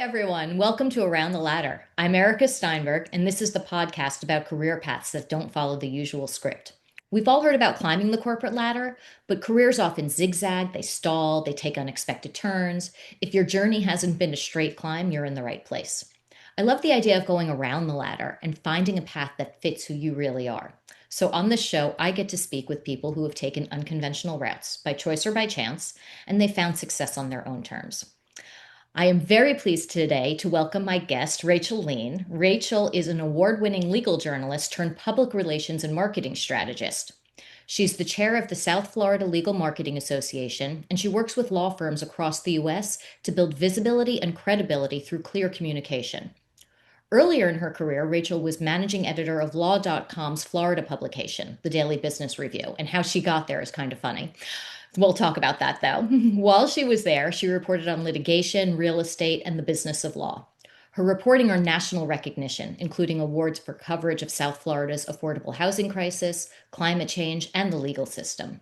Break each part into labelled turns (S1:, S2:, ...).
S1: everyone. Welcome to Around the Ladder. I'm Erika Steinberg, and this is the podcast about career paths that don't follow the usual script. We've all heard about climbing the corporate ladder, but careers often zigzag, they stall, they take unexpected turns. If your journey hasn't been a straight climb, you're in the right place. I love the idea of going around the ladder and finding a path that fits who you really are. So, on this show, I get to speak with people who have taken unconventional routes, by choice or by chance, and they found success on their own terms. I am very pleased today to welcome my guest, Raychel Lean. Raychel is an award-winning legal journalist turned public relations and marketing strategist. She's the chair of the South Florida Legal Marketing Association, and she works with law firms across the U.S. to build visibility and credibility through clear communication. Earlier in her career, Raychel was managing editor of Law.com's Florida publication, the Daily Business Review, and how she got there is kind of funny. We'll talk about that though. While she was there, she reported on litigation, real estate, and the business of law. Her reporting earned national recognition, including awards for coverage of South Florida's affordable housing crisis, climate change, and the legal system.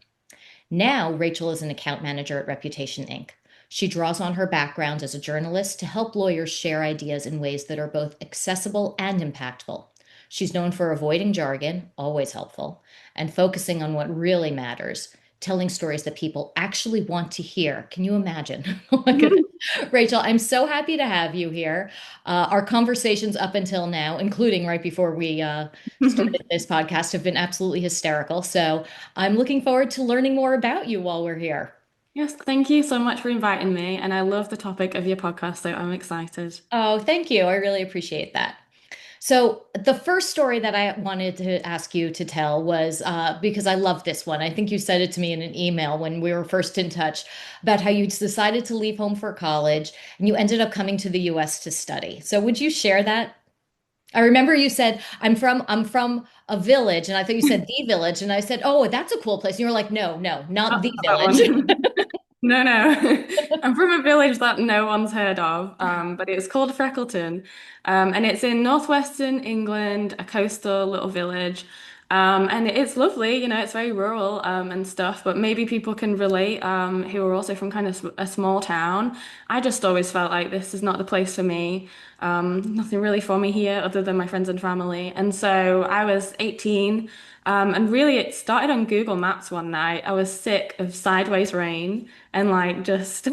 S1: Now, Raychel is an account manager at Reputation Inc. She draws on her background as a journalist to help lawyers share ideas in ways that are both accessible and impactful. She's known for avoiding jargon, always helpful, and focusing on what really matters, telling stories that people actually want to hear. Can you imagine? Oh my goodness. Raychel, I'm so happy to have you here. Our conversations up until now, including right before we started this podcast, have been absolutely hysterical. So I'm looking forward to learning more about you while we're here.
S2: Yes, thank you so much for inviting me. And I love the topic of your podcast, so I'm excited.
S1: Oh, thank you. I really appreciate that. So, the first story that I wanted to ask you to tell was because I love this one. I think you said it to me in an email when we were first in touch about how you decided to leave home for college and you ended up coming to the US to study. So, would you share that? I remember you said, I'm from a village, and I thought you said the village, and I said, oh, that's a cool place. And you were like, no, no, not
S2: Not
S1: the
S2: that
S1: village.
S2: one. No, no. I'm from a village that no one's heard of, but it's called Freckleton. And it's in northwestern England, a coastal little village. And it's lovely, it's very rural and stuff, but maybe people can relate who are also from kind of a small town. I just always felt like this is not the place for me. Nothing really for me here other than my friends and family. And so I was 18. And really, it started on Google Maps one night. I was sick of sideways rain and like just,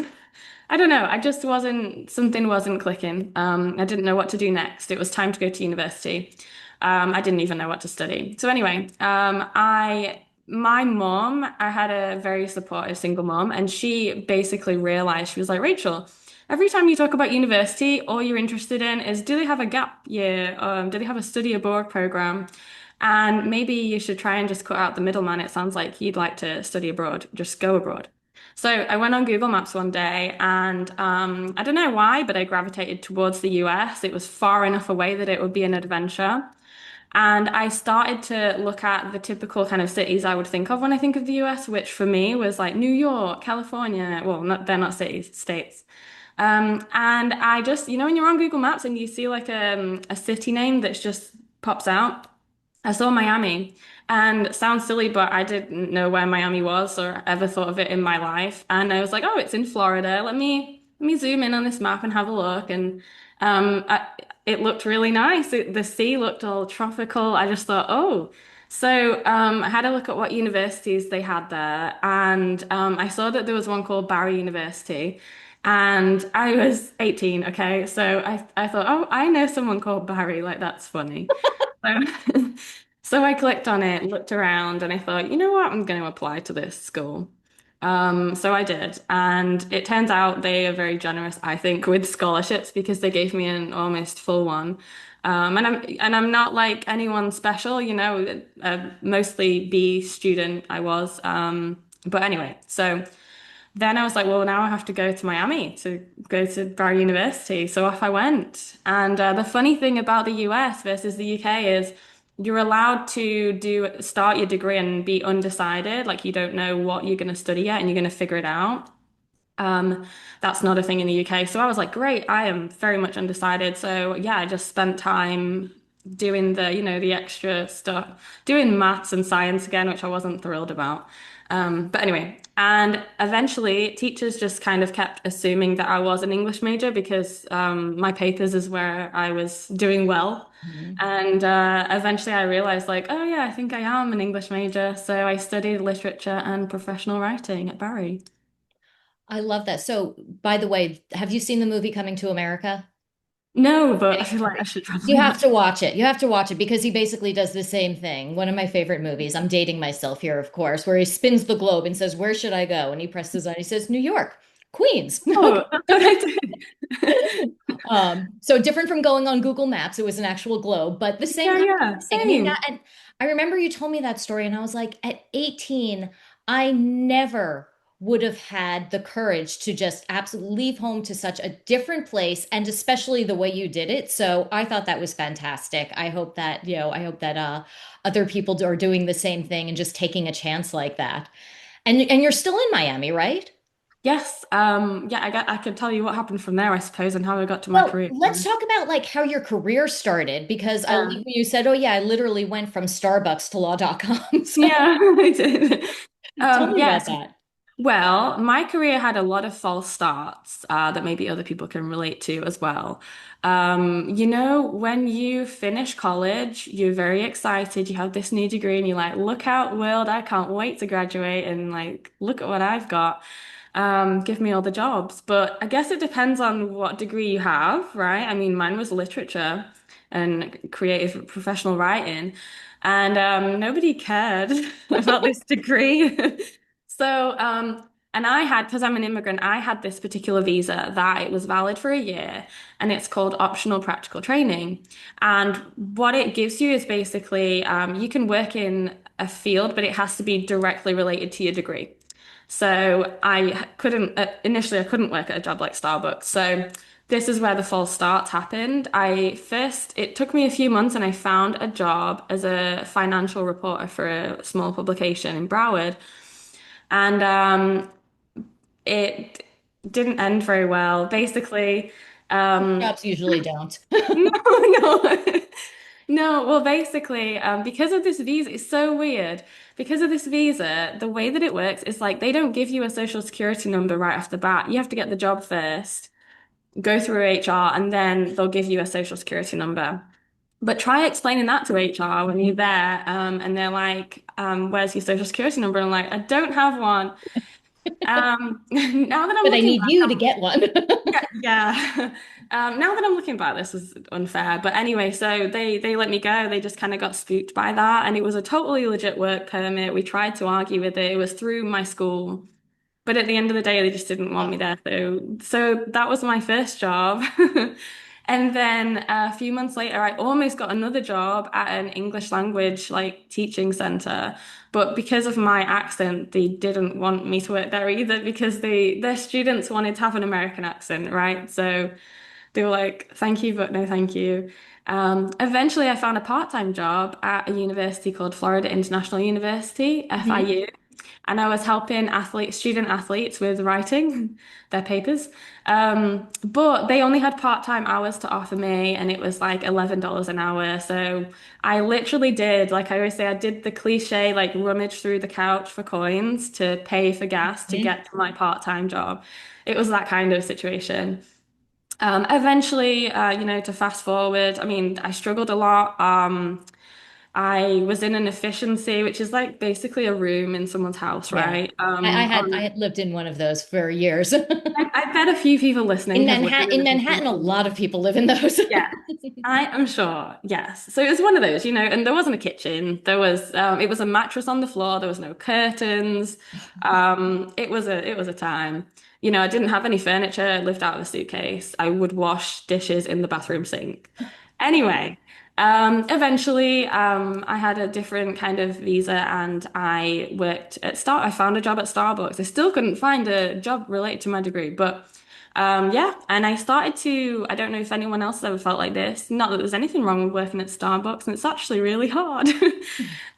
S2: I don't know, something wasn't clicking. I didn't know what to do next. It was time to go to university. I didn't even know what to study. So anyway, my mom, I had a very supportive single mom, and she basically realized, she was like, Raychel, every time you talk about university, all you're interested in is do they have a gap year? Do they have a study abroad program? And maybe you should try and just cut out the middleman. It sounds like you'd like to study abroad. Just go abroad. So I went on Google Maps one day and I don't know why, but I gravitated towards the US. It was far enough away that it would be an adventure. And I started to look at the typical kind of cities I would think of when I think of the US, which for me was like New York, California. Well, they're not cities, states. And I just, when you're on Google Maps and you see like a city name that just pops out, I saw Miami, and it sounds silly, but I didn't know where Miami was or ever thought of it in my life. And I was like, oh, it's in Florida. Let me zoom in on this map and have a look. And it looked really nice. The sea looked all tropical. I just thought, oh. So I had a look at what universities they had there, and I saw that there was one called Barry University. And I was 18, okay? So I thought, oh, I know someone called Barry, like that's funny. So, so I clicked on it, looked around, and I thought, you know what, I'm going to apply to this school. So I did, and it turns out they are very generous, I think, with scholarships because they gave me an almost full one. And I'm not like anyone special, mostly B student I was. But anyway, so then I was like, well, now I have to go to Miami to go to Brown University. So off I went. And the funny thing about the US versus the UK is you're allowed to start your degree and be undecided, like you don't know what you're going to study yet and you're going to figure it out. Um, that's not a thing in the UK. So I was like, great, I am very much undecided. So yeah, I just spent time doing the extra stuff, doing maths and science again, which I wasn't thrilled about. But anyway, and eventually teachers just kind of kept assuming that I was an English major because my papers is where I was doing well.
S1: Mhm.
S2: And eventually I realized, like, oh yeah, I think I am an English major. So I studied literature and professional writing at Barry.
S1: I love that. So, by the way, have you seen the movie Coming to America?
S2: No, but I feel like I should
S1: You
S2: probably
S1: have
S2: watch
S1: to
S2: it.
S1: watch it. You have to watch it because he basically does the same thing. One of my favorite movies. I'm dating myself here, of course, where he spins the globe and says, "Where should I go?" And he presses on. He says, "New York, Queens."
S2: Oh, that's what I did.
S1: So different from going on Google Maps. It was an actual globe, but the same
S2: Yeah,
S1: kind
S2: yeah,
S1: of thing. I mean, that,
S2: same.
S1: and I remember you told me that story, and I was like, at 18, I never would have had the courage to just absolutely leave home to such a different place, and especially the way you did it. So I thought that was fantastic. I hope that, I hope that other people are doing the same thing and just taking a chance like that. And you're still in Miami, right?
S2: Yes, yeah, I could tell you what happened from there, I suppose, and how I got to my
S1: Well,
S2: career.
S1: let's talk about like how your career started because I like
S2: Yeah.
S1: when you said, "Oh yeah, I literally went from Starbucks to law.com." So
S2: Yeah, I did.
S1: tell me about
S2: Yes.
S1: that.
S2: Well, my career had a lot of false starts that maybe other people can relate to as well. When you finish college, you're very excited. You have this new degree, and you're like, "Look out, world! I can't wait to graduate!" And like, look at what I've got. Give me all the jobs. But I guess it depends on what degree you have, right? I mean, mine was literature and creative professional writing, and nobody cared about this degree. So, and I had, because I'm an immigrant, I had this particular visa that it was valid for a year, and it's called optional practical training. And what it gives you is basically you can work in a field, but it has to be directly related to your degree. So I couldn't, initially, I couldn't work at a job like Starbucks. So this is where the false starts happened. It took me a few months and I found a job as a financial reporter for a small publication in Broward. And it didn't end very well. Basically, um,
S1: Jobs usually don't.
S2: no, no. No, well, basically, because of this visa, it's so weird. Because of this visa, the way that it works is like they don't give you a social security number right off the bat. You have to get the job first, go through HR, and then they'll give you a social security number. But try explaining that to HR when you're there, and they're like, "Where's your social security number?" And I'm like, "I don't have one." Now that I'm
S1: But I
S2: looking
S1: need
S2: back,
S1: you to get one.
S2: yeah, yeah. Now that I'm looking back, this is unfair. But anyway, so they let me go. They just kind of got spooked by that, and it was a totally legit work permit. We tried to argue with it. It was through my school, but at the end of the day, they just didn't want me there. So that was my first job. And then a few months later, I almost got another job at an English language like teaching center. But because of my accent, they didn't want me to work there either because their students wanted to have an American accent, right? So they were like, thank you, but no thank you. Eventually, I found a part-time job at a university called Florida International University,
S1: Mhm.
S2: FIU, and I was helping student athletes with writing their papers. But they only had part-time hours to offer me, and it was like $11 an hour. So I literally did, like I always say, I did the cliche, like rummage through the couch for coins to pay for gas to
S1: Mhm.
S2: get to my part-time job. It was that kind of situation. Eventually, to fast forward, I mean, I struggled a lot. I was in an efficiency, which is like basically a room in someone's house,
S1: Yeah.
S2: right?
S1: I had lived in one of those for years.
S2: I bet a few people listening have lived in
S1: In
S2: an
S1: Manhattan, a
S2: efficiency.
S1: lot of people live in those.
S2: Yeah, I am sure. Yes. So it was one of those, and there wasn't a kitchen. It was a mattress on the floor. There was no curtains. It was a time. I didn't have any furniture. I lived out of a suitcase. I would wash dishes in the bathroom sink. Anyway, eventually, I had a different kind of visa and I found a job at Starbucks. I still couldn't find a job related to my degree, but yeah, and I don't know if anyone else has ever felt like this. Not that there's anything wrong with working at Starbucks, and it's actually really hard.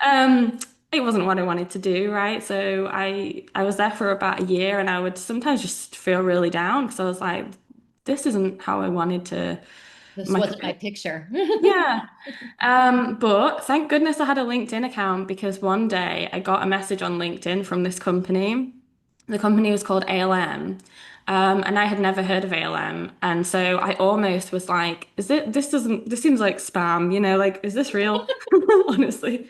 S2: Um, it wasn't what I wanted to do, right? So I was there for about a year, and I would sometimes just feel really down because I was like, this isn't how I wanted to.
S1: This
S2: my
S1: wasn't my
S2: career.
S1: picture.
S2: Yeah. But thank goodness I had a LinkedIn account because one day I got a message on LinkedIn from this company. The company was called ALM. And I had never heard of ALM. And so I almost was like, this seems like spam, like, is this real? Honestly.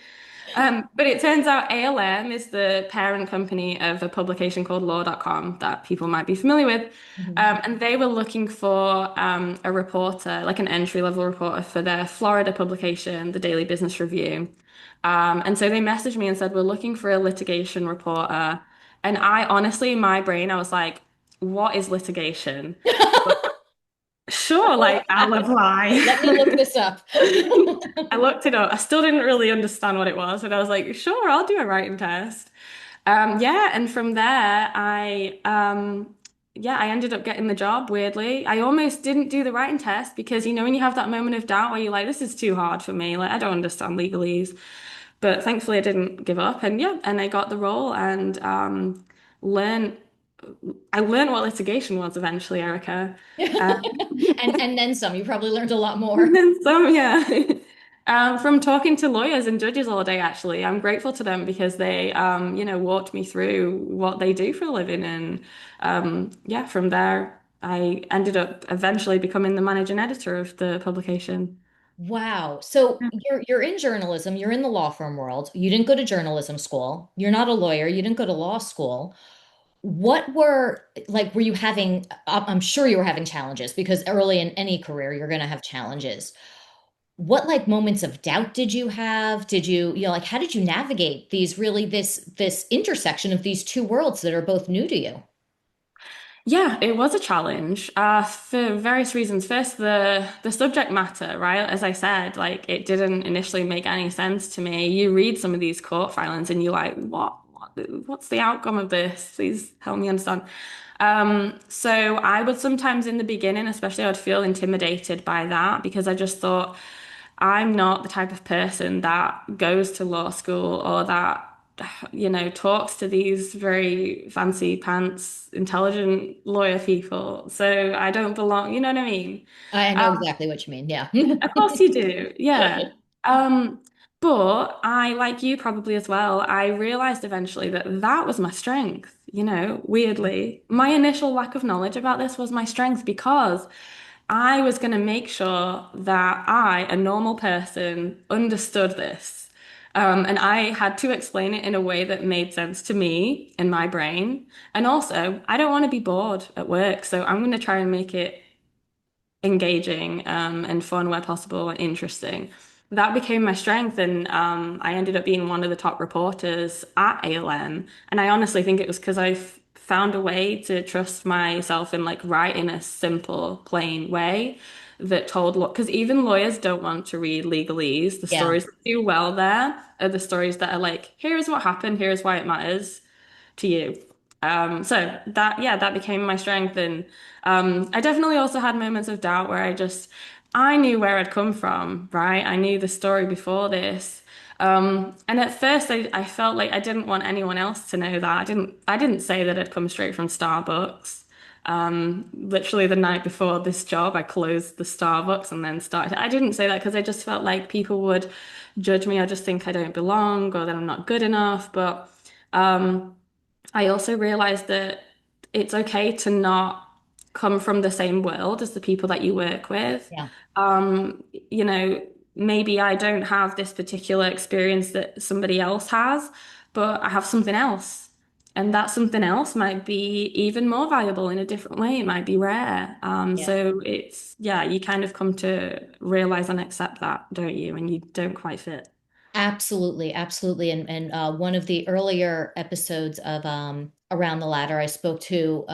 S2: But it turns out ALM is the parent company of a publication called law.com that people might be familiar with.
S1: Mhm.
S2: And they were looking for a reporter, like an entry-level reporter for their Florida publication, the Daily Business Review. And so they messaged me and said, we're looking for a litigation reporter. And I honestly, in my brain, I was like, what is litigation? Sure, like I'll
S1: Let me look
S2: apply.
S1: this up.
S2: I looked it up. I still didn't really understand what it was, and I was like, sure, I'll do a writing test. Yeah, and from there, I ended up getting the job. Weirdly, I almost didn't do the writing test because when you have that moment of doubt where you're like, this is too hard for me. Like, I don't understand legalese. But thankfully, I didn't give up, and yeah, and I got the role and learned. I learned what litigation was eventually, Erica.
S1: And then some. You probably learned a lot more.
S2: And some, yeah. From talking to lawyers and judges all day, actually, I'm grateful to them because they, walked me through what they do for a living. And yeah, from there, I ended up eventually becoming the managing editor of the publication.
S1: Wow. So you're in journalism, you're in the law firm world. You didn't go to journalism school. You're not a lawyer. You didn't go to law school. What were like were you having I'm sure you were having challenges because early in any career you're going to have challenges. What like moments of doubt did you have? Did you like how did you navigate these really this intersection of these two worlds that are both new to you?
S2: Yeah, it was a challenge for various reasons. First, the subject matter, right? As I said, like it didn't initially make any sense to me. You read some of these court filings and you're like, what's the outcome of this? Please help me understand. So I would sometimes in the beginning, especially, I would feel intimidated by that because I just thought I'm not the type of person that goes to law school or that talks to these very fancy pants, intelligent lawyer people. So I don't belong, you know what I mean?
S1: I know exactly what you mean. Yeah.
S2: Of course you do. Yeah. Um, but I, like you probably as well, I realized eventually that that was my strength, weirdly. My initial lack of knowledge about this was my strength because I was going to make sure that I, a normal person, understood this. And I had to explain it in a way that made sense to me in my brain. And also, I don't want to be bored at work, so I'm going to try and make it engaging and fun where possible and interesting. That became my strength, and I ended up being one of the top reporters at ALM. And I honestly think it was because I found a way to trust myself and like write in a simple, plain way that told what, because even lawyers don't want to read legalese. The
S1: Yeah.
S2: stories that do well there are the stories that are like, here's what happened, here's why it matters to you. So that became my strength. And I definitely also had moments of doubt where I knew where I'd come from, right? I knew the story before this. And at first I felt like I didn't want anyone else to know that. I didn't say that I'd come straight from Starbucks. Literally the night before this job, I closed the Starbucks and then started. I didn't say that because I just felt like people would judge me or just think I don't belong or that I'm not good enough. But I also realized that it's okay to not come from the same world as the people that you work with.
S1: Yeah.
S2: Um, you know, maybe I don't have this particular experience that somebody else has, but I have something else. And that something else might be even more valuable in a different way. It might be rare.
S1: Yeah.
S2: So yeah, you kind of come to realize and accept that, don't you? And you don't quite fit.
S1: Absolutely, absolutely. And one of the earlier episodes of Around the Ladder, I spoke to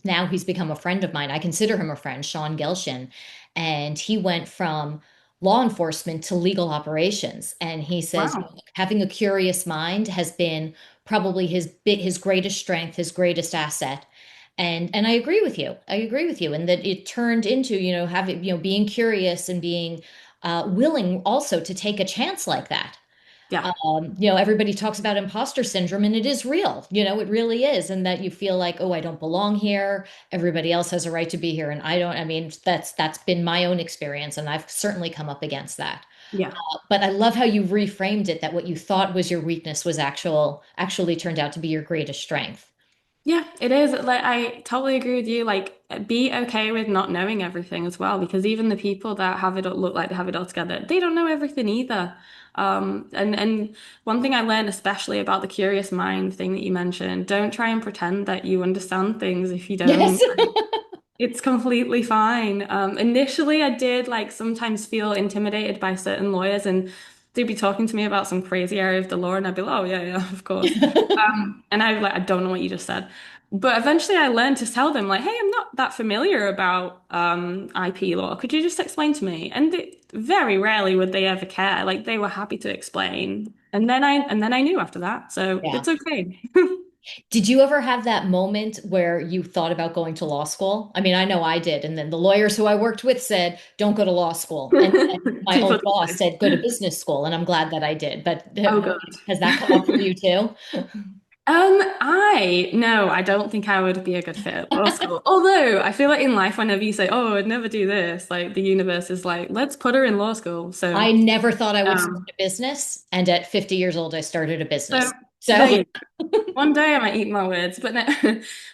S1: now he's become a friend of mine. I consider him a friend, Sean Gelshin, and he went from law enforcement to legal operations. And he says,
S2: Wow.
S1: having a curious mind has been probably his greatest strength, his greatest asset. And I agree with you. I agree with you. And that it turned into, having, being curious and being willing also to take a chance like that.
S2: Yeah.
S1: Everybody talks about imposter syndrome, and it is real. It really is. And that you feel like, oh, I don't belong here. Everybody else has a right to be here, and I don't. I mean, that's been my own experience, and I've certainly come up against that.
S2: Yeah.
S1: But I love how you reframed it, that what you thought was your weakness was actually turned out to be your greatest strength.
S2: Yeah, it is. Like I totally agree with you. Like be okay with not knowing everything as well, because even the people that have it all look like they have it all together, they don't know everything either. And one thing I learned especially about the curious mind thing that you mentioned, don't try and pretend that you understand things if you
S1: Yes.
S2: don't. It's completely fine. Initially, I did like sometimes feel intimidated by certain lawyers, and they'd be talking to me about some crazy area of the law, and I'd be like, "Oh yeah, yeah, of course." And I'd be like, "I don't know what you just said," but eventually, I learned to tell them like, "Hey, I'm not that familiar about IP law. Could you just explain to me?" And very rarely would they ever care. Like they were happy to explain, and then I knew after that, so
S1: Yeah.
S2: it's okay.
S1: Did you ever have that moment where you thought about going to law school? I mean, I know I did. And then the lawyers who I worked with said, don't go to law school. And my
S2: People
S1: old
S2: do
S1: boss
S2: say,
S1: said, go to business school. And I'm glad that I did. But
S2: "Oh, good."
S1: has that come up for you too?
S2: No, I don't think I would be a good fit at law school. Although I feel like in life, whenever you say, "Oh, I'd never do this," like the universe is like, "Let's put her in law school."
S1: I never thought I would start
S2: Um,
S1: a business. And at 50 years old, I started a
S2: so
S1: business.
S2: there
S1: So
S2: you go. One day I might eat my words, but no.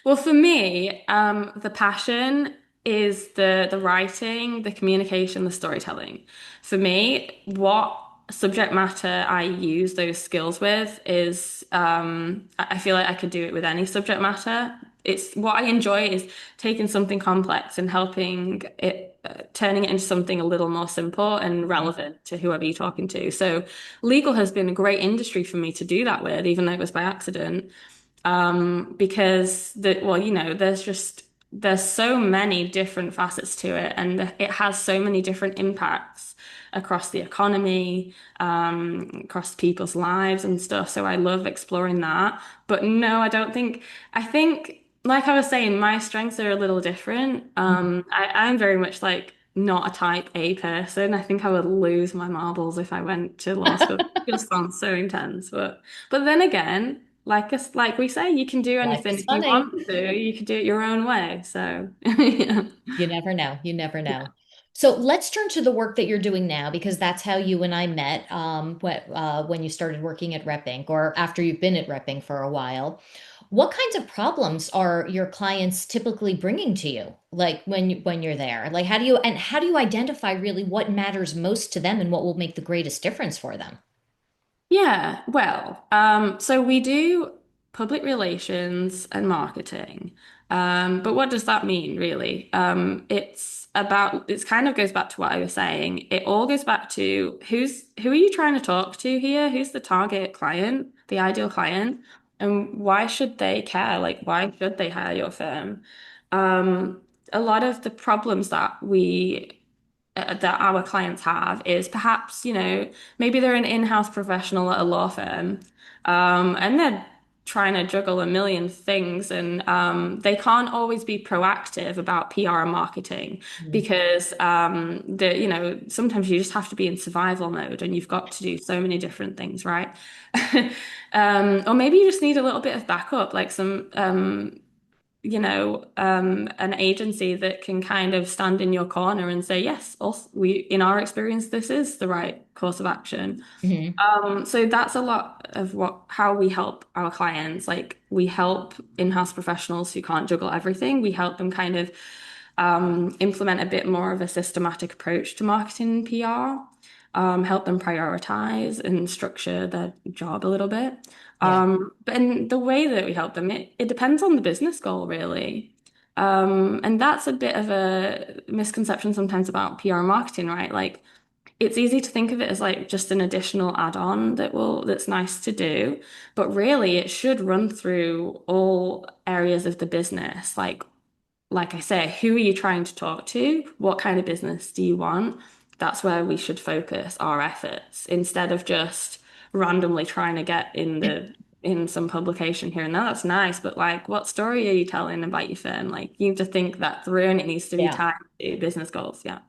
S2: Well, for me, the passion is the writing, the communication, the storytelling. For me, what subject matter I use those skills with is I feel like I could do it with any subject matter. It's what I enjoy is taking something complex and helping it turning it into something a little more simple and
S1: Mhm.
S2: relevant to whoever you're talking to. So legal has been a great industry for me to do that with, even though it was by accident. Because there's so many different facets to it, and it has so many different impacts across the economy, across people's lives and stuff. So I love exploring that. But no, I don't think, I think, like I was saying, my strengths are a little different. I'm very much like not a type A person. I think I would lose my marbles if I went to law school. It just sounds so intense. But then again, like we say, you can do
S1: Life
S2: anything
S1: is
S2: if you
S1: funny.
S2: want to. You can do it your own way. So yeah.
S1: You never know. You never know. So let's turn to the work that you're doing now, because that's how you and I met when you started working at Rep Inc. or after you've been at Rep Inc. for a while. What kinds of problems are your clients typically bringing to you, like when you're there? Like how do you identify really what matters most to them and what will make the greatest difference for them?
S2: Yeah, well, so we do public relations and marketing. But what does that mean, really? It kind of goes back to what I was saying. It all goes back to who are you trying to talk to here? Who's the target client, the ideal client, and why should they care? Like, why should they hire your firm? Um, a lot of the problems that our clients have is perhaps, maybe they're an in-house professional at a law firm, and they're trying to juggle a million things, and they can't always be proactive about PR and marketing
S1: Mhm.
S2: because sometimes you just have to be in survival mode, and you've got to do so many different things, right? Or maybe you just need a little bit of backup, like an agency that can kind of stand in your corner and say, yes, also, in our experience, this is the right course of action.
S1: Mhm.
S2: So that's a lot of how we help our clients. Like we help in-house professionals who can't juggle everything. We help them kind of implement a bit more of a systematic approach to marketing and PR, help them prioritize and structure their job a little bit.
S1: Yeah.
S2: But in the way that we help them, it depends on the business goal, really. And that's a bit of a misconception sometimes about PR and marketing, right? Like it's easy to think of it as like just an additional add-on that's nice to do, but really it should run through all areas of the business. Like I say, who are you trying to talk to? What kind of business do you want? That's where we should focus our efforts instead of just randomly trying to get in some publication here and there. That's nice, but like, what story are you telling about your firm? Like, you need to think that through, and it needs to be
S1: Yeah.
S2: tied to business goals. Yeah.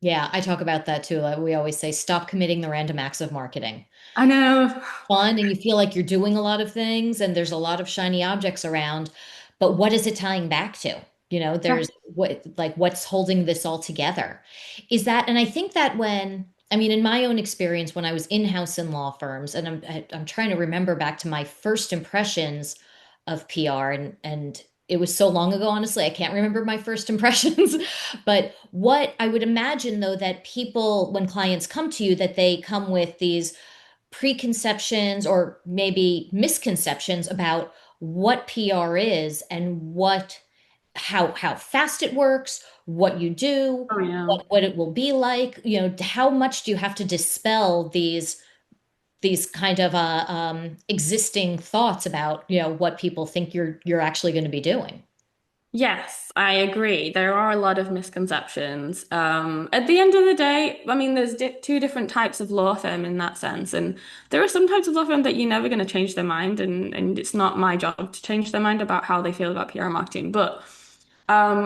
S1: Yeah, I talk about that too. Like we always say, stop committing the random acts of marketing.
S2: I know.
S1: Fun and you feel like you're doing a lot of things and there's a lot of shiny objects around, but what is it tying back to?
S2: Yeah.
S1: There's what like what's holding this all together? Is that, and I think that when I mean, in my own experience, when I was in-house in law firms, and I'm trying to remember back to my first impressions of PR, and it was so long ago, honestly, I can't remember my first impressions. But what I would imagine though, that people, when clients come to you, that they come with these preconceptions or maybe misconceptions about what PR is and how fast it works, what you do,
S2: Oh yeah.
S1: what it will be like, how much do you have to dispel these kind of existing thoughts about, what people think you're actually going to be doing.
S2: Yes, I agree. There are a lot of misconceptions. At the end of the day, I mean, there's di two different types of law firm in that sense, and there are some types of law firm that you're never going to change their mind, and it's not my job to change their mind about how they feel about PR marketing. But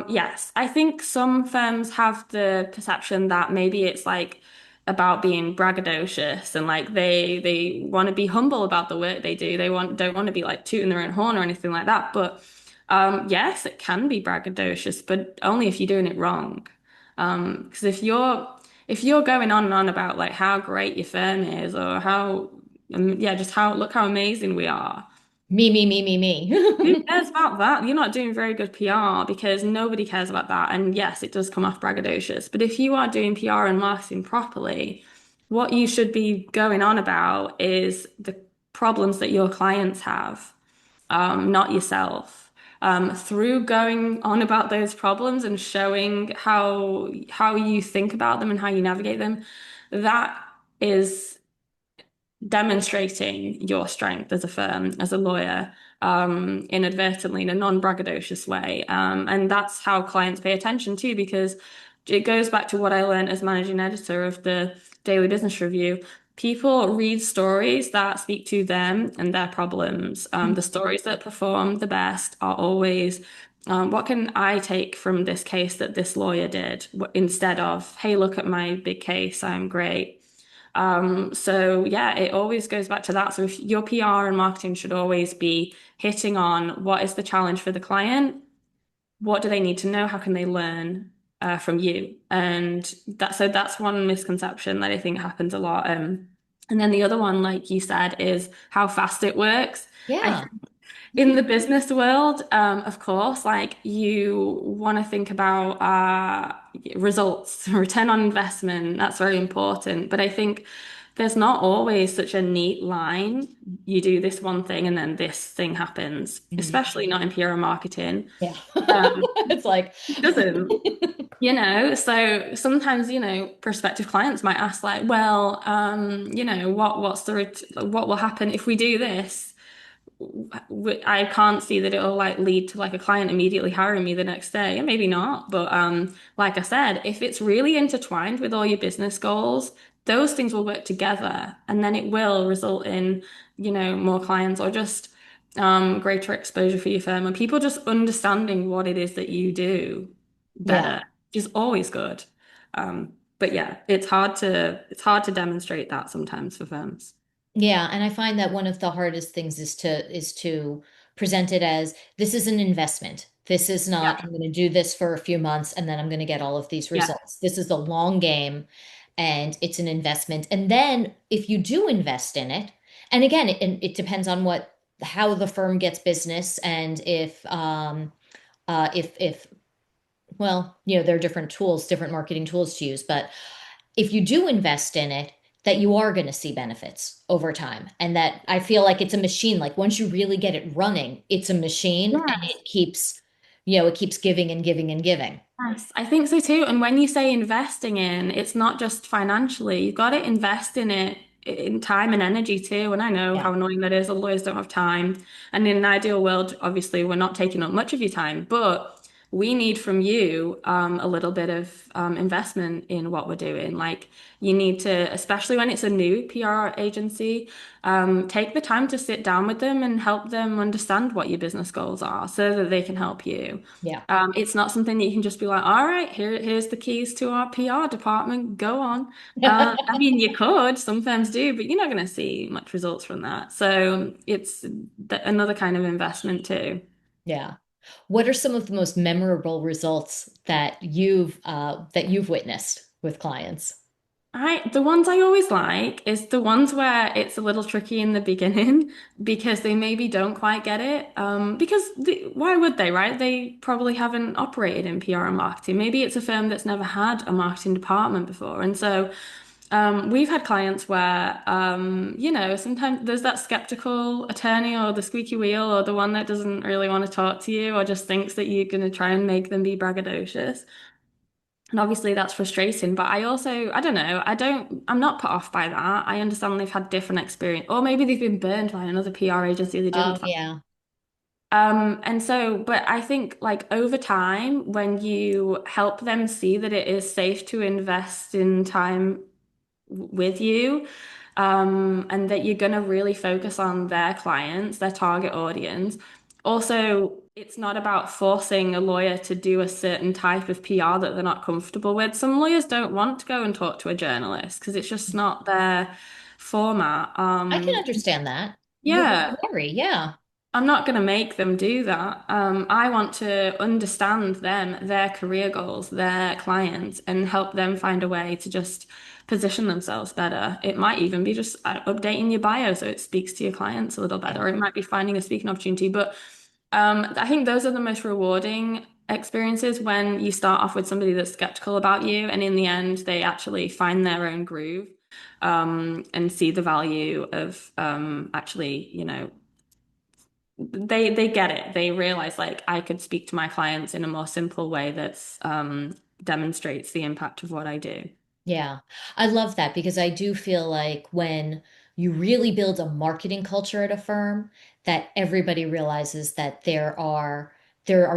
S2: yes, I think some firms have the perception that maybe it's like about being braggadocious and like they want to be humble about the work they do. They don't want to be like tooting their own horn or anything like that. But yes, it can be braggadocious, but only if you're doing it wrong. Because if you're going on and on about like how great your firm is or how yeah, just how look how amazing we are.
S1: Me, me, me, me,
S2: Who
S1: me.
S2: cares about that? You're not doing very good PR because nobody cares about that. And yes, it does come off braggadocious. But if you are doing PR and marketing properly, what you should be going on about is the problems that your clients have, not yourself. Through going on about those problems and showing how you think about them and how you navigate them, that is demonstrating your strength as a firm, as a lawyer, inadvertently in a non-braggadocious way. And that's how clients pay attention too, because it goes back to what I learned as managing editor of the Daily Business Review. People read stories that speak to them and their problems. The stories that perform the best are always, what can I take from this case that this lawyer did? Instead of, hey, look at my big case, I'm great. So yeah, it always goes back to that. So if your PR and marketing should always be hitting on what is the challenge for the client, what do they need to know, how can they learn from you, and that's one misconception that I think happens a lot. And then the other one, like you said, is how fast it works. I
S1: Yeah.
S2: in the business world, of course, like you want to think about results, return on investment. That's very important. But I think there's not always such a neat line. You do this one thing and then this thing happens,
S1: Mhm.
S2: especially not in PR marketing.
S1: Yeah.
S2: Um,
S1: It's like,
S2: it doesn't. So sometimes, prospective clients might ask like, well, what will happen if we do this? I can't see that it'll like lead to like a client immediately hiring me the next day. And maybe not, but like I said, if it's really intertwined with all your business goals, those things will work together, and then it will result in, more clients or just greater exposure for your firm and people just understanding what it is that you do
S1: yeah.
S2: better, which is always good. But yeah, it's hard to demonstrate that sometimes for firms.
S1: Yeah, and I find that one of the hardest things is to present it as this is an investment. This is not,
S2: Yeah.
S1: I'm going to do this for a few months and then I'm going to get all of these
S2: Yeah.
S1: results. This is a long game and it's an investment. And then if you do invest in it, and again, it depends on how the firm gets business and if well, there are different tools, different marketing tools to use, but if you do invest in it, that you are going to see benefits over time. And that I feel like it's a machine. Like once you really get it running, it's a machine and
S2: Yes.
S1: it keeps giving and giving and giving.
S2: Yes, I think so too. And when you say investing in, it's not just financially. You've got to invest in it in time and energy too. And I know
S1: Yeah.
S2: how annoying that is. The lawyers don't have time. And in an ideal world, obviously, we're not taking up much of your time. But we need from you a little bit of investment in what we're doing. Like you need to, especially when it's a new PR agency, take the time to sit down with them and help them understand what your business goals are so that they can help you.
S1: Yeah.
S2: It's not something that you can just be like, all right, here's the keys to our PR department, go on. I mean, you could, some firms do, but you're not going to see much results from that. So it's another kind of investment too.
S1: Yeah. What are some of the most memorable results that you've witnessed with clients?
S2: The ones I always like is the ones where it's a little tricky in the beginning because they maybe don't quite get it. Why would they, right? They probably haven't operated in PR and marketing. Maybe it's a firm that's never had a marketing department before. And so we've had clients where, sometimes there's that skeptical attorney or the squeaky wheel or the one that doesn't really want to talk to you or just thinks that you're going to try and make them be braggadocious. And obviously that's frustrating, but I don't know, I'm not put off by that. I understand they've had different experience, or maybe they've been burned by another PR agency they didn't
S1: Oh,
S2: find.
S1: yeah.
S2: But I think like over time, when you help them see that it is safe to invest in time with you, and that you're going to really focus on their clients, their target audience. Also, it's not about forcing a lawyer to do a certain type of PR that they're not comfortable with. Some lawyers don't want to go and talk to a journalist because it's just not their format.
S1: I can understand that. Why
S2: Yeah,
S1: worry? Yeah.
S2: I'm not going to make them do that. I want to understand them, their career goals, their clients, and help them find a way to just position themselves better. It might even be just updating your bio so it speaks to your clients a little better,
S1: Yeah.
S2: or it might be finding a speaking opportunity. But I think those are the most rewarding experiences when you start off with somebody that's skeptical about you, and in the end, they actually find their own groove, and see the value of actually, they get it. They realize like I could speak to my clients in a more simple way that's demonstrates the impact of what I do.
S1: Yeah, I love that because I do feel like when you really build a marketing culture at a firm, that everybody realizes that there are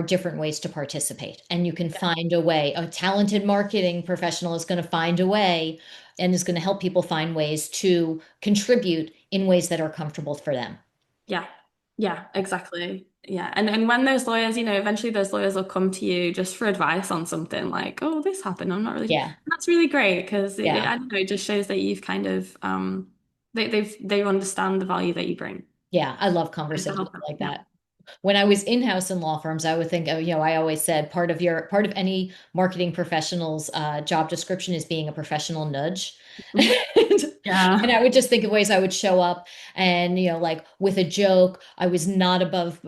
S1: different ways to participate, and you can find a way. A talented marketing professional is going to find a way and is going to help people find ways to contribute in ways that are comfortable for them.
S2: Yeah. Yeah, exactly. Yeah. And when those lawyers, eventually those lawyers will come to you just for advice on something like, oh, this happened. I'm not really.
S1: Yeah,
S2: That's really great because
S1: yeah,
S2: I don't know, it just shows that you've kind of they understand the value that you bring.
S1: yeah. I love
S2: And to
S1: conversations
S2: help them.
S1: like
S2: Yeah.
S1: that. When I was in-house in law firms, I would think, oh, I always said part of any marketing professional's job description is being a professional nudge. And
S2: Yeah.
S1: I would just think of ways I would show up and, like with a joke, I was not above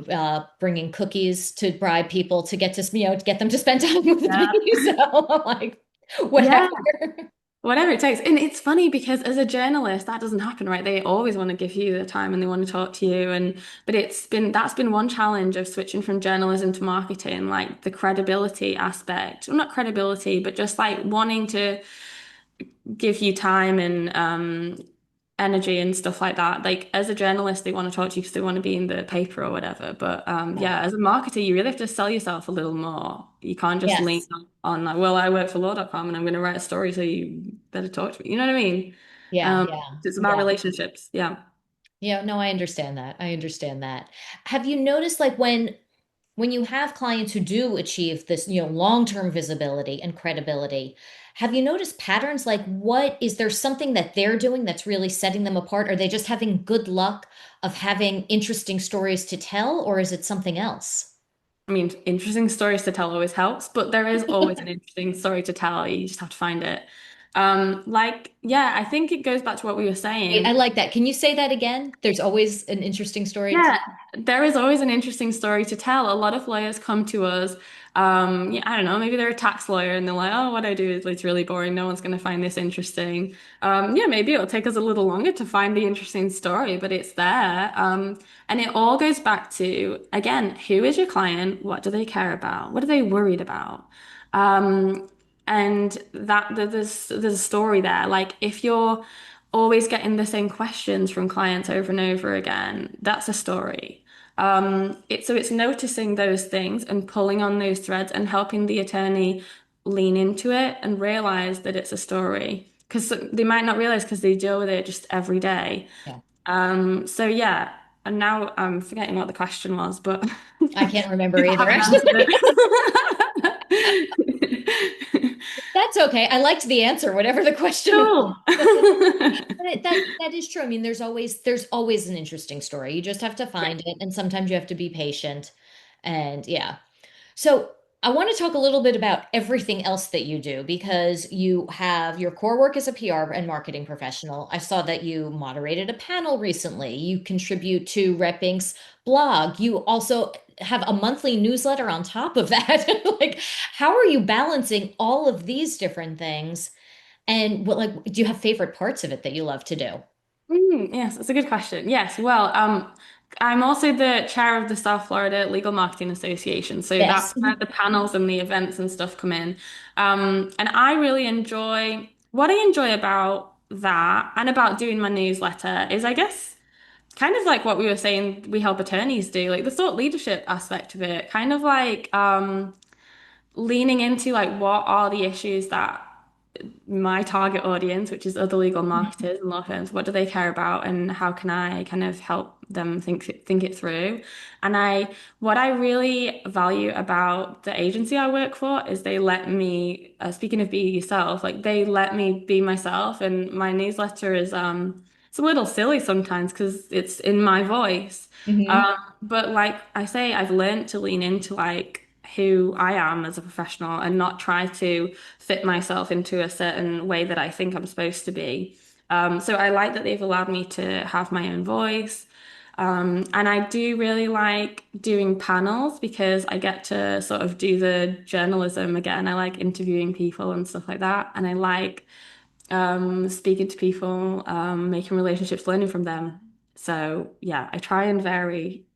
S1: bringing cookies to bribe people to get to get them to spend time with me.
S2: Yeah.
S1: So I'm like, whatever.
S2: Yeah. Whatever it takes. And it's funny because as a journalist, that doesn't happen, right? They always want to give you the time and they want to talk to you. But that's been one challenge of switching from journalism to marketing, like the credibility aspect. Well, not credibility, but just like wanting to give you time and energy and stuff like that. Like as a journalist, they want to talk to you because they want to be in the paper or whatever. But
S1: Yeah.
S2: yeah, as a marketer, you really have to sell yourself a little more. You can't just lean
S1: Yes.
S2: on like, well, I work for law.com and I'm going to write a story, so you better talk to me. You know what I mean?
S1: Yeah. Yeah.
S2: It's about
S1: Yeah.
S2: relationships. Yeah.
S1: Yeah. No, I understand that. I understand that. Have you noticed like when you have clients who do achieve this, long-term visibility and credibility, have you noticed patterns like is there something that they're doing that's really setting them apart? Are they just having good luck of having interesting stories to tell, or is it something else?
S2: I mean, interesting stories to tell always helps, but there is always an interesting story to tell. You just have to find it. Yeah, I think it goes back to what we were
S1: Wait, I
S2: saying.
S1: like that. Can you say that again? There's always an interesting story to.
S2: Yeah, there is always an interesting story to tell. A lot of lawyers come to us. Yeah, I don't know, maybe they're a tax lawyer and they're like, oh, what I do is it's really boring. No one's going to find this interesting. Yeah, maybe it'll take us a little longer to find the interesting story, but it's there. And it all goes back to, again, who is your client? What do they care about? What are they worried about? Um, and there's a story there. Like if you're always getting the same questions from clients over and over again, that's a story. It's noticing those things and pulling on those threads and helping the attorney lean into it and realize that it's a story. Because they might not realize because they deal with it just every day.
S1: Yeah.
S2: So yeah, and now I'm forgetting what the question was, but
S1: I can't remember
S2: if I
S1: either,
S2: haven't
S1: actually.
S2: answered it.
S1: That's okay. I liked the answer, whatever the question was.
S2: Cool.
S1: But that is true. I mean, there's always an interesting story. You just have to
S2: Yeah.
S1: find it, and sometimes you have to be patient. And yeah. So I want to talk a little bit about everything else that you do because you have your core work as a PR and marketing professional. I saw that you moderated a panel recently. You contribute to Repping's blog. You also have a monthly newsletter on top of that. Like, how are you balancing all of these different things? And what, like, do you have favorite parts of it that you love to do?
S2: Yes, that's a good question. Yes, well, I'm also the chair of the South Florida Legal Marketing Association, so
S1: Yes.
S2: that's where the panels and the events and stuff come in. And I really enjoy what I enjoy about that and about doing my newsletter is, I guess, kind of like what we were saying we help attorneys do, like the thought leadership aspect of it, kind of like leaning into like what are the issues that my target audience, which is other legal marketers and law firms, what do they care about, and how can I kind of help them think it through? And what I really value about the agency I work for is they let me, speaking of be yourself, like they let me be myself, and my newsletter is it's a little silly sometimes because it's in my voice.
S1: Hmm.
S2: But like I say, I've learned to lean into like who I am as a professional and not try to fit myself into a certain way that I think I'm supposed to be. So I like that they've allowed me to have my own voice. And I do really like doing panels because I get to sort of do the journalism again. I like interviewing people and stuff like that. And I like speaking to people, making relationships, learning from them. So yeah, I try and vary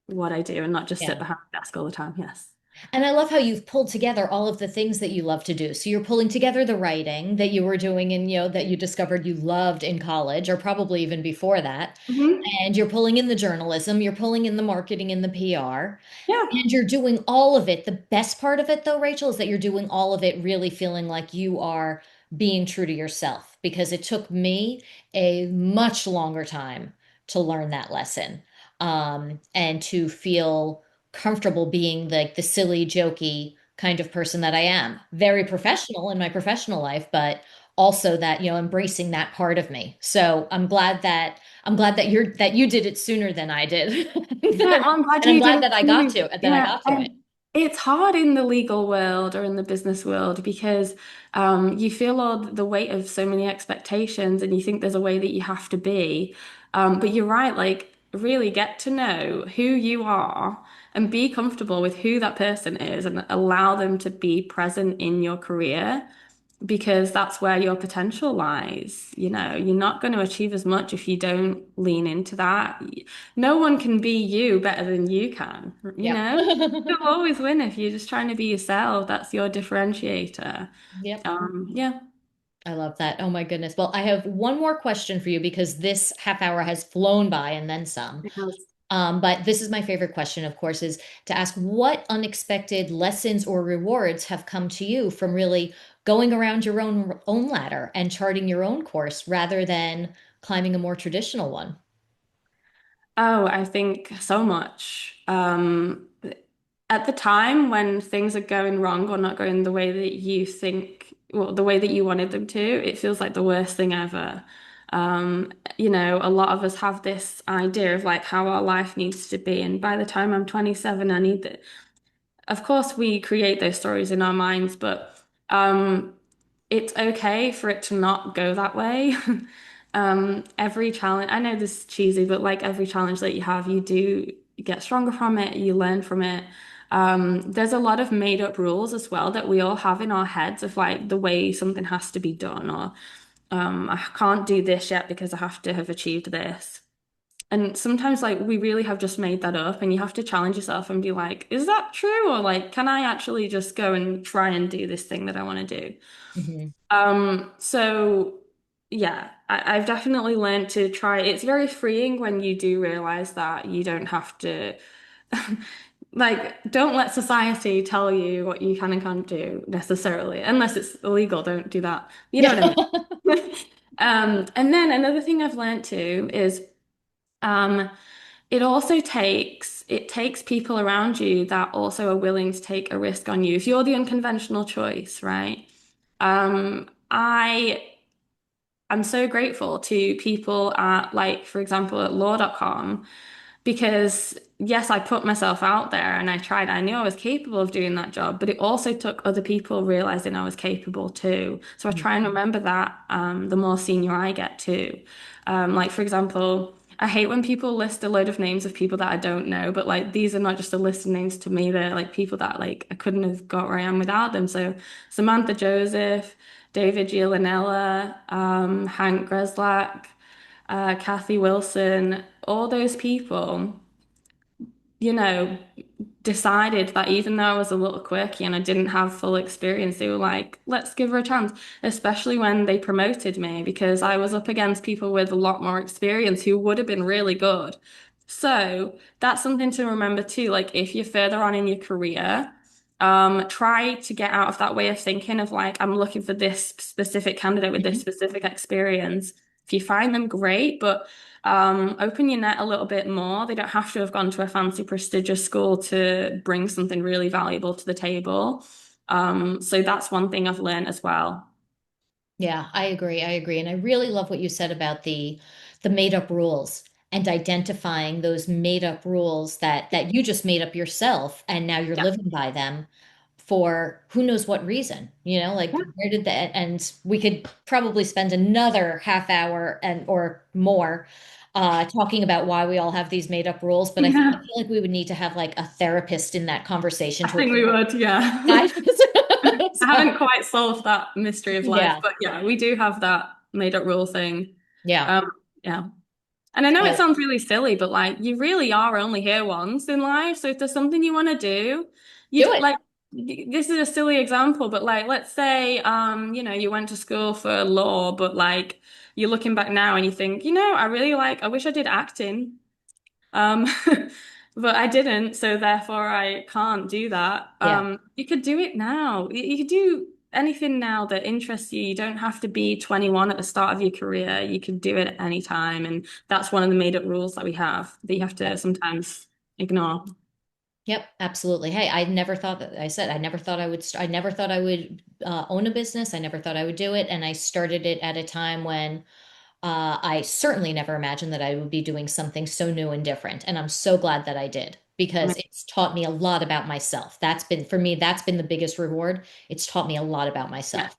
S2: what I do and not just sit
S1: Yeah.
S2: behind the desk all the time. Yes.
S1: And I love how you've pulled together all of the things that you love to do. So you're pulling together the writing that you were doing and, that you discovered you loved in college or probably even before that.
S2: Hmm.
S1: And you're pulling in the journalism, you're pulling in the marketing and the PR.
S2: Yeah.
S1: And you're doing all of it. The best part of it, though, Rachel, is that you're doing all of it really feeling like you are being true to yourself because it took me a much longer time to learn that lesson, and to feel comfortable being like the silly, jokey kind of person that I am. Very professional in my professional life, but also that, embracing that part of me. So I'm glad that you did it sooner than I did.
S2: Yeah, I'm glad
S1: And I'm
S2: you did
S1: glad
S2: it
S1: that I got
S2: too.
S1: to that I
S2: Yeah,
S1: got to it.
S2: and it's hard in the legal world or in the business world because you feel all the weight of so many expectations and you think there's a way that you have to be. But you're right, like really get to know who you are and be comfortable with who that person is and allow them to be present in your career because that's where your potential lies. You're not going to achieve as much if you don't lean into that. No one can be you better than you can, you
S1: Yep.
S2: know? You'll always win if you're just trying to be yourself. That's your differentiator.
S1: Yep.
S2: Yeah.
S1: I love that. Oh my goodness. Well, I have one more question for you because this half hour has flown by and then some.
S2: Yes.
S1: But this is my favorite question, of course, is to ask what unexpected lessons or rewards have come to you from really going around your own ladder and charting your own course rather than climbing a more traditional one.
S2: Oh, I think so much. At the time when things are going wrong or not going the way that you think, well, the way that you wanted them to, it feels like the worst thing ever. A lot of us have this idea of like how our life needs to be. And by the time I'm 27, I need that. Of course, we create those stories in our minds, but it's okay for it to not go that way. Every challenge, I know this is cheesy, but like every challenge that you have, you do get stronger from it, you learn from it. There's a lot of made up rules as well that we all have in our heads of like the way something has to be done, or I can't do this yet because I have to have achieved this. And sometimes, like, we really have just made that up, and you have to challenge yourself and be like, is that true? Or, like, can I actually just go and try and do this thing that I want to do?
S1: Hmm.
S2: So yeah, I've definitely learned to try. It's very freeing when you do realize that you don't have to, like, don't let society tell you what you can and can't do necessarily, unless it's illegal. Don't do that. You know what I
S1: Yeah.
S2: mean? And then another thing I've learned too is, um, it takes people around you that also are willing to take a risk on you. If you're the unconventional choice, right? I'm so grateful to people at, like, for example, at law.com, because yes, I put myself out there and I tried. I knew I was capable of doing that job, but it also took other people realizing I was capable too. So I try and remember that the more senior I get too. Like, for example, I hate when people list a load of names of people that I don't know, but like these are not just a list of names to me. They're like people that like I couldn't have got where I am without them. So Samantha Joseph, David Gialinella, Hank Greslak, Kathy Wilson, all those people, you know, decided that even though I was a little quirky and I didn't have full experience, they were like, let's give her a chance, especially when they promoted me because I was up against people with a lot more experience who would have been really good. So that's something to remember too. Like if you're further on in your career, try to get out of that way of thinking of like, I'm looking for this specific candidate with this
S1: Mhm.
S2: specific experience. If you find them, great, but open your net a little bit more. They don't have to have gone to a fancy, prestigious school to bring something really valuable to the table. So that's one thing I've learned as well.
S1: Yeah, I agree. I agree. And I really love what you said about the made up rules and identifying those made up rules that you just made up yourself and now you're
S2: Yeah.
S1: living by them for who knows what reason. Like
S2: Yeah.
S1: where did that, and we could probably spend another half hour and or more talking about why we all have these made up rules, but I
S2: Yeah.
S1: feel like we would need to have like a therapist in that conversation
S2: I
S1: to
S2: think we
S1: explore
S2: would, yeah.
S1: that.
S2: I
S1: So,
S2: haven't quite solved that mystery of life,
S1: yeah.
S2: but yeah, we do have that made up rule thing.
S1: Yeah.
S2: Um, yeah. And I know it
S1: So
S2: sounds really silly, but like you really are only here once in life. So if there's something you want to do, you
S1: do
S2: do,
S1: it.
S2: like this is a silly example, but like let's say you went to school for law, but like you're looking back now and you think, I wish I did acting. Um, but I didn't, so therefore I can't do that.
S1: Yeah.
S2: You could do it now. You could do anything now that interests you. You don't have to be 21 at the start of your career. You can do it at any time, and that's one of the made up rules that we have that you have to sometimes ignore.
S1: Yep, absolutely. Hey, I never thought that I said I never thought I would I never thought I would own a business. I never thought I would do it, and I started it at a time when I certainly never imagined that I would be doing something so new and different. And I'm so glad that I did
S2: I
S1: because
S2: mean,
S1: it's taught me a lot about myself. That's been for me, that's been the biggest reward. It's taught me a lot about
S2: yeah,
S1: myself.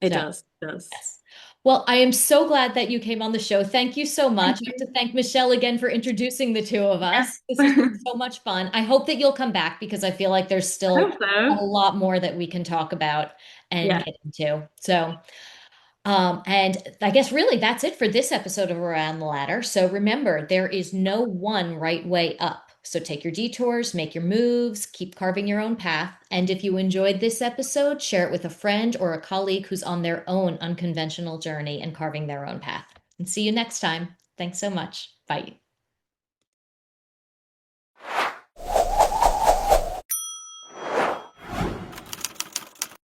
S2: it
S1: So,
S2: does. It does.
S1: yes. Well, I am so glad that you came on the show. Thank you so much. I have to thank Michelle again for introducing the two of
S2: Yeah.
S1: us. This has been
S2: I
S1: so much fun. I hope that you'll come back because I feel like there's still
S2: hope
S1: a
S2: so.
S1: lot more that we can talk about and
S2: Yeah.
S1: get into. So, and I guess really that's it for this episode of Around the Ladder. So remember, there is no one right way up. So take your detours, make your moves, keep carving your own path. And if you enjoyed this episode, share it with a friend or a colleague who's on their own unconventional journey and carving their own path. And see you next time. Thanks so much. Bye.